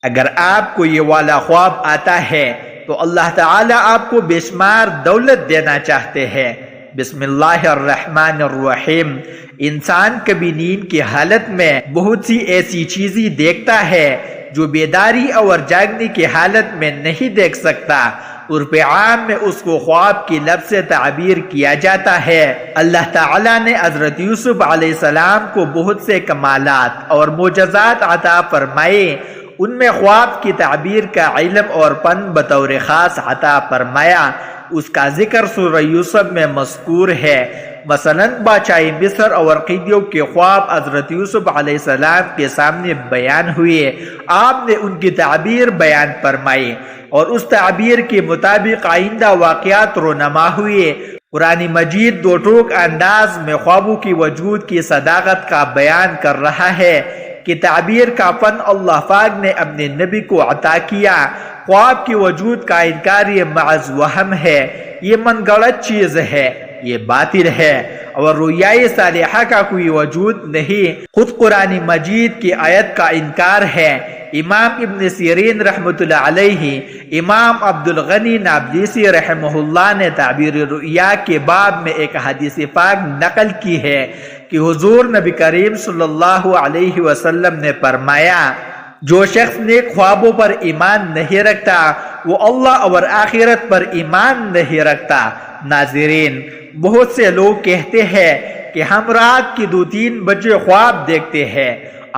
اگر آپ کو یہ والا خواب آتا ہے تو اللہ تعالیٰ آپ کو بے شمار دولت دینا چاہتے ہیں۔ بسم اللہ الرحمن الرحیم۔ انسان کبھی نیند کی حالت میں بہت سی ایسی چیزیں دیکھتا ہے جو بیداری اور جاگنے کی حالت میں نہیں دیکھ سکتا۔ عرف عام میں اس کو خواب کی لفظ سے تعبیر کیا جاتا ہے۔ اللہ تعالیٰ نے حضرت یوسف علیہ السلام کو بہت سے کمالات اور معجزات عطا فرمائے، ان میں خواب کی تعبیر کا علم اور فن بطور خاص عطا فرمایا۔ اس کا ذکر سورہ یوسف میں مذکور ہے۔ مثلا بادشاہ مصر اور قیدیوں کے خواب حضرت یوسف علیہ السلام کے سامنے بیان ہوئے۔ آپ نے ان کی تعبیر بیان فرمائی اور اس تعبیر کے مطابق آئندہ واقعات رونما ہوئے۔ قرآن مجید دو ٹوک انداز میں خوابوں کی وجود کی صداقت کا بیان کر رہا ہے کہ تعبیر کا فن اللہ پاک نے اپنے نبی کو عطا کیا۔ خواب کی وجود کا انکار یہ محض وہم ہے، یہ من گڑت چیز ہے، یہ باطل ہے اور رؤیائے صالحہ کا کوئی وجود نہیں۔ خود قرآن مجید کی آیت کا انکار ہے۔ امام ابن سیرین رحمۃ اللہ علیہ، امام عبد الغنی نابلسی رحمہ اللہ نے تعبیر رؤیا کے باب میں ایک حدیث پاک نقل کی ہے کہ حضور نبی کریم صلی اللہ علیہ وسلم نے فرمایا، جو شخص نیک خوابوں پر ایمان نہیں رکھتا وہ اللہ اور آخرت پر ایمان نہیں رکھتا۔ ناظرین، بہت سے لوگ کہتے ہیں کہ ہم رات کی 2-3 بجے خواب دیکھتے ہیں،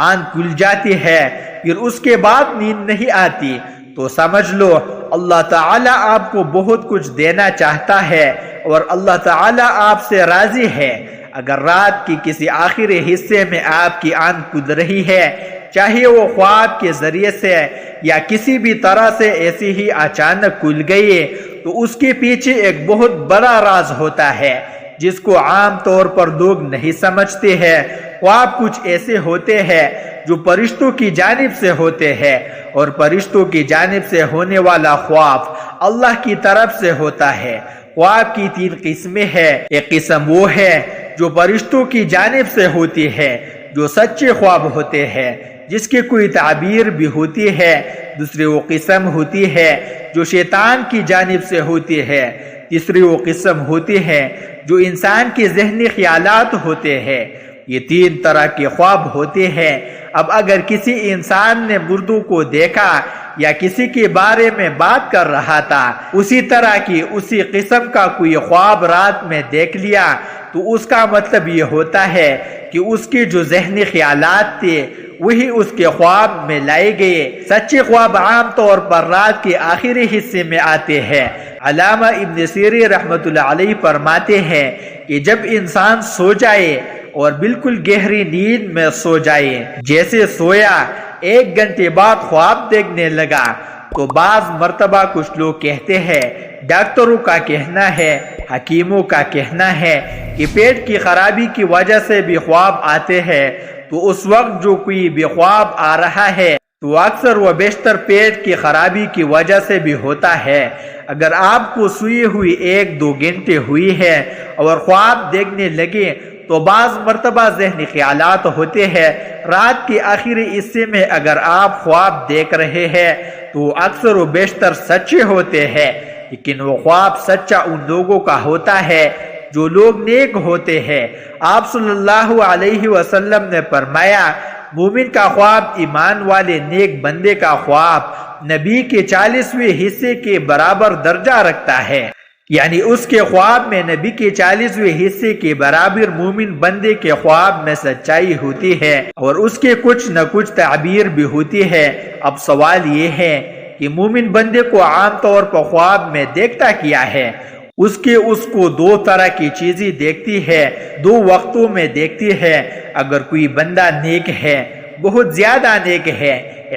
آنکھ کھل جاتی ہے، پھر اس کے بعد نیند نہیں آتی، تو سمجھ لو اللہ تعالیٰ آپ کو بہت کچھ دینا چاہتا ہے اور اللہ تعالیٰ آپ سے راضی ہے۔ اگر رات کی کسی آخری حصے میں آپ کی آنکھ کھل رہی ہے، چاہے وہ خواب کے ذریعے سے یا کسی بھی طرح سے ایسی ہی اچانک کھل گئی، تو اس کے پیچھے ایک بہت بڑا راز ہوتا ہے جس کو عام طور پر لوگ نہیں سمجھتے ہیں۔ خواب کچھ ایسے ہوتے ہیں جو فرشتوں کی جانب سے ہوتے ہیں، اور فرشتوں کی جانب سے ہونے والا خواب اللہ کی طرف سے ہوتا ہے۔ خواب کی 3 قسمیں ہیں۔ ایک قسم وہ ہے جو فرشتوں کی جانب سے ہوتی ہے، جو سچے خواب ہوتے ہیں جس کی کوئی تعبیر بھی ہوتی ہے۔ دوسری وہ قسم ہوتی ہے جو شیطان کی جانب سے ہوتی ہے۔ تیسری وہ قسم ہوتی ہے جو انسان کے ذہنی خیالات ہوتے ہیں۔ یہ 3 طرح کے خواب ہوتے ہیں۔ اب اگر کسی انسان نے مردوں کو دیکھا یا کسی کے بارے میں بات کر رہا تھا، اسی طرح کی اسی قسم کا کوئی خواب رات میں دیکھ لیا، تو اس کا مطلب یہ ہوتا ہے کہ اس کے جو ذہنی خیالات تھے وہی اس کے خواب میں لائے گئے۔ سچے خواب عام طور پر رات کے آخری حصے میں آتے ہیں۔ علامہ ابن سیرین رحمۃ اللہ علیہ فرماتے ہیں کہ جب انسان سو جائے اور بالکل گہری نیند میں سو جائے، جیسے سویا 1 گھنٹے بعد خواب دیکھنے لگا، تو بعض مرتبہ کچھ لوگ کہتے ہیں، ڈاکٹروں کا کہنا ہے، حکیموں کا کہنا ہے کہ پیٹ کی خرابی کی وجہ سے بھی خواب آتے ہیں، تو اس وقت جو کوئی بھی خواب آ رہا ہے تو اکثر و بیشتر پیٹ کی خرابی کی وجہ سے بھی ہوتا ہے۔ اگر آپ کو سوئی ہوئی 1-2 گھنٹے ہوئی ہے اور خواب دیکھنے لگے تو بعض مرتبہ ذہنی خیالات ہوتے ہیں۔ رات کے آخری حصے میں اگر آپ خواب دیکھ رہے ہیں تو اکثر و بیشتر سچے ہوتے ہیں، لیکن وہ خواب سچا ان لوگوں کا ہوتا ہے جو لوگ نیک ہوتے ہیں۔ آپ صلی اللہ علیہ وسلم نے فرمایا، مومن کا خواب ایمان والے نیک بندے کا خواب نبی کے 40ویں حصے کے برابر درجہ رکھتا ہے، یعنی اس کے خواب میں نبی کے 40ویں حصے کے برابر مومن بندے کے خواب میں سچائی ہوتی ہے اور اس کے کچھ نہ کچھ تعبیر بھی ہوتی ہے۔ اب سوال یہ ہے کہ مومن بندے کو عام طور پر خواب میں دیکھتا کیا ہے؟ اس کو 2 طرح کی چیزیں دیکھتی ہے، 2 وقتوں میں دیکھتی ہے۔ اگر کوئی بندہ نیک ہے، بہت زیادہ نیک ہے،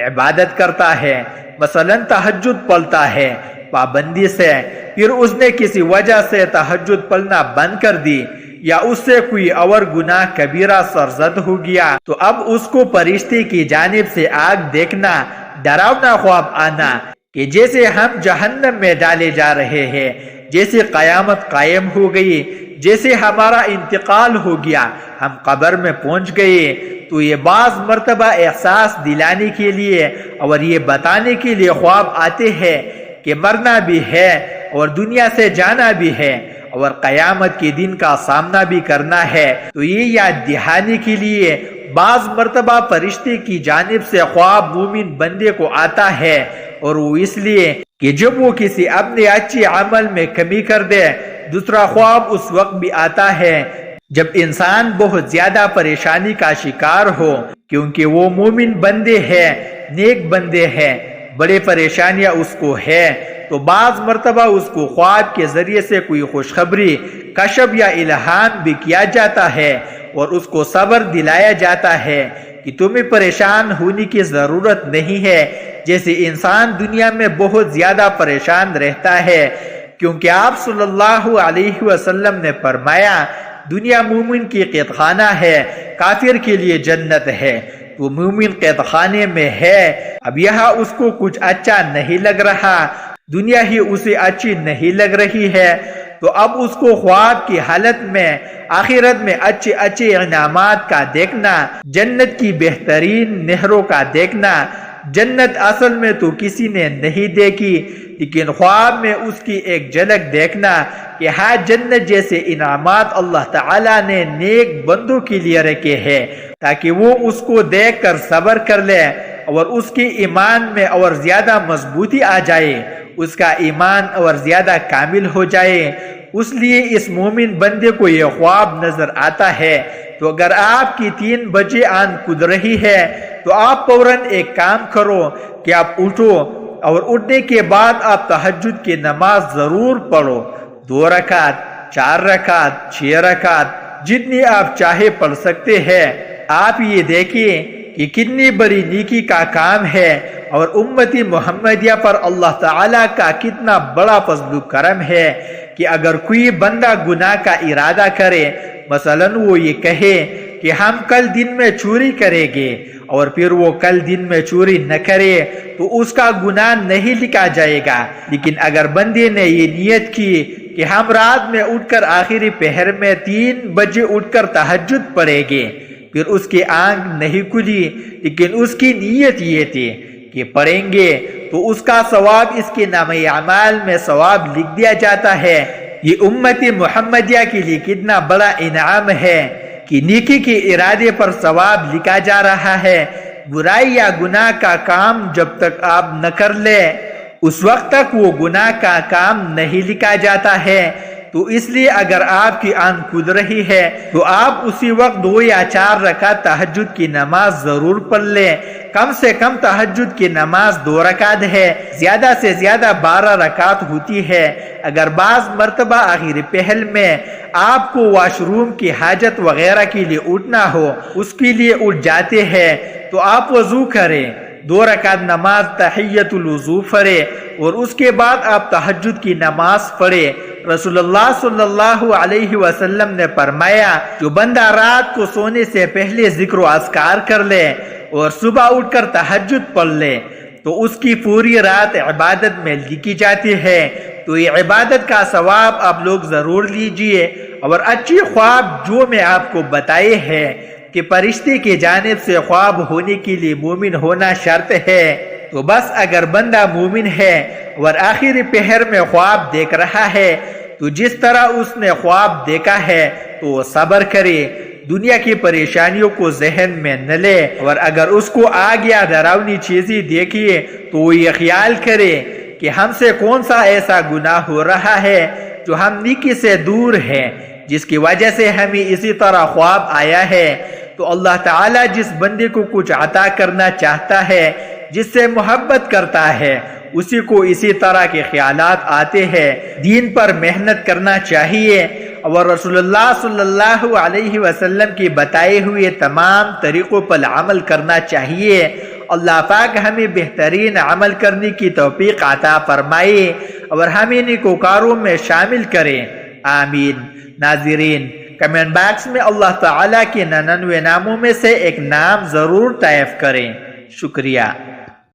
عبادت کرتا ہے، مثلا تہجد پڑھتا ہے پابندی سے، پھر اس نے کسی وجہ سے تہجد پڑھنا بند کر دی یا اس سے کوئی اور گناہ کبیرہ سرزد ہو گیا، تو اب اس کو فرشتے کی جانب سے آگ دیکھنا، ڈراونا خواب آنا کہ جیسے ہم جہنم میں ڈالے جا رہے ہیں، جیسے قیامت قائم ہو گئی، جیسے ہمارا انتقال ہو گیا، ہم قبر میں پہنچ گئے، تو یہ بعض مرتبہ احساس دلانے کے لیے اور یہ بتانے کے لیے خواب آتے ہیں کہ مرنا بھی ہے اور دنیا سے جانا بھی ہے اور قیامت کے دن کا سامنا بھی کرنا ہے۔ تو یہ یاد دہانے کے لیے بعض مرتبہ فرشتے کی جانب سے خواب مومن بندے کو آتا ہے، اور وہ اس لیے کہ جب وہ کسی اپنے اچھے عمل میں کمی کر دے۔ دوسرا خواب اس وقت بھی آتا ہے جب انسان بہت زیادہ پریشانی کا شکار ہو، کیونکہ وہ مومن بندے ہیں، نیک بندے ہیں، بڑے پریشانیاں اس کو ہے، تو بعض مرتبہ اس کو خواب کے ذریعے سے کوئی خوشخبری، کشف یا الہام بھی کیا جاتا ہے، اور اس کو صبر دلایا جاتا ہے کہ تمہیں پریشان ہونے کی ضرورت نہیں ہے، جیسے انسان دنیا میں بہت زیادہ پریشان رہتا ہے، کیونکہ آپ صلی اللہ علیہ وسلم نے فرمایا دنیا مومن کی قید خانہ ہے، کافر کے لیے جنت ہے۔ وہ مومن قید خانے میں ہے، اب یہاں اس کو کچھ اچھا نہیں لگ رہا، دنیا ہی اسے اچھی نہیں لگ رہی ہے، تو اب اس کو خواب کی حالت میں آخرت میں اچھے اچھے انعامات کا دیکھنا، جنت کی بہترین نہروں کا دیکھنا۔ جنت اصل میں تو کسی نے نہیں دیکھی، لیکن خواب میں اس کی ایک جھلک دیکھنا کہ ہاں جنت جیسے انعامات اللہ تعالیٰ نے نیک بندوں کے لیے رکھے ہیں، تاکہ وہ اس کو دیکھ کر صبر کر لے اور اس کے ایمان میں اور زیادہ مضبوطی آ جائے، اس کا ایمان اور زیادہ کامل ہو جائے۔ اس لیے اس مومن بندے کو یہ خواب نظر آتا ہے، تو اگر آپ کی 3 بجے آنکھ کھل رہی ہے تو آپ فوراً ایک کام کرو کہ آپ اٹھو، اور اٹھنے کے بعد آپ تہجد کی نماز ضرور پڑھو، 2 رکعت، 4 رکعت، 6 رکعت، جتنی آپ چاہے پڑھ سکتے ہیں۔ آپ یہ دیکھیں کہ کتنی بڑی نیکی کا کام ہے، اور امتی محمدیہ پر اللہ تعالیٰ کا کتنا بڑا فضل و کرم ہے کہ اگر کوئی بندہ گناہ کا ارادہ کرے، مثلا وہ یہ کہے کہ ہم کل دن میں چوری کریں گے، اور پھر وہ کل دن میں چوری نہ کرے، تو اس کا گناہ نہیں لکھا جائے گا۔ لیکن اگر بندے نے یہ نیت کی کہ ہم رات میں اٹھ کر آخری پہر میں 3 بجے اٹھ کر تہجد پڑھیں گے، پھر اس کی آنکھ نہیں کھلی، لیکن اس کی نیت یہ تھی کہ پڑھیں گے، تو اس کا ثواب اس کے نامہ اعمال میں ثواب لکھ دیا جاتا ہے۔ یہ امت محمدیہ کے لیے کتنا بڑا انعام ہے کہ نیکی کے ارادے پر ثواب لکھا جا رہا ہے۔ برائی یا گناہ کا کام جب تک آپ نہ کر لے، اس وقت تک وہ گناہ کا کام نہیں لکھا جاتا ہے۔ تو اس لیے اگر آپ کی آنکھ کھل رہی ہے تو آپ اسی وقت 2 یا 4 رکعت تہجد کی نماز ضرور پڑھ لیں۔ کم سے کم تہجد کی نماز 2 رکعت ہے، زیادہ سے زیادہ 12 رکعت ہوتی ہے۔ اگر بعض مرتبہ آخر پہل میں آپ کو واش روم کی حاجت وغیرہ کے لیے اٹھنا ہو، اس کے لیے اٹھ جاتے ہیں، تو آپ وضو کریں، 2 رکعت نماز تحیت الوضو پڑھے، اور اس کے بعد آپ تہجد کی نماز پڑھے۔ رسول اللہ صلی اللہ علیہ وسلم نے فرمایا جو بندہ رات کو سونے سے پہلے ذکر و اذکار کر لے اور صبح اٹھ کر تہجد پڑھ لے تو اس کی پوری رات عبادت میں لکھی جاتی ہے۔ تو یہ عبادت کا ثواب آپ لوگ ضرور لیجئے، اور اچھی خواب جو میں آپ کو بتائے ہیں کہ فرشتے کی جانب سے خواب ہونے کے لیے مومن ہونا شرط ہے، تو بس اگر بندہ مومن ہے اور آخری پہر میں خواب دیکھ رہا ہے تو جس طرح اس نے خواب دیکھا ہے تو وہ صبر کرے، دنیا کی پریشانیوں کو ذہن میں نہ لے، اور اگر اس کو آگ یا ڈراؤنی چیزیں دیکھیے تو وہ یہ خیال کرے کہ ہم سے کون سا ایسا گناہ ہو رہا ہے جو ہم نیکی سے دور ہے، جس کی وجہ سے ہمیں اسی طرح خواب آیا ہے۔ تو اللہ تعالیٰ جس بندے کو کچھ عطا کرنا چاہتا ہے، جس سے محبت کرتا ہے، اسی کو اسی طرح کے خیالات آتے ہیں۔ دین پر محنت کرنا چاہیے اور رسول اللہ صلی اللہ علیہ وسلم کی بتائے ہوئے تمام طریقوں پر عمل کرنا چاہیے۔ اللہ پاک ہمیں بہترین عمل کرنے کی توفیق عطا فرمائے اور ہمیں نیکوکاروں میں شامل کرے، آمین۔ ناظرین، کمنٹ باکس میں اللہ تعالیٰ کے 99 ناموں میں سے ایک نام ضرور ٹائپ کریں۔ شکریہ۔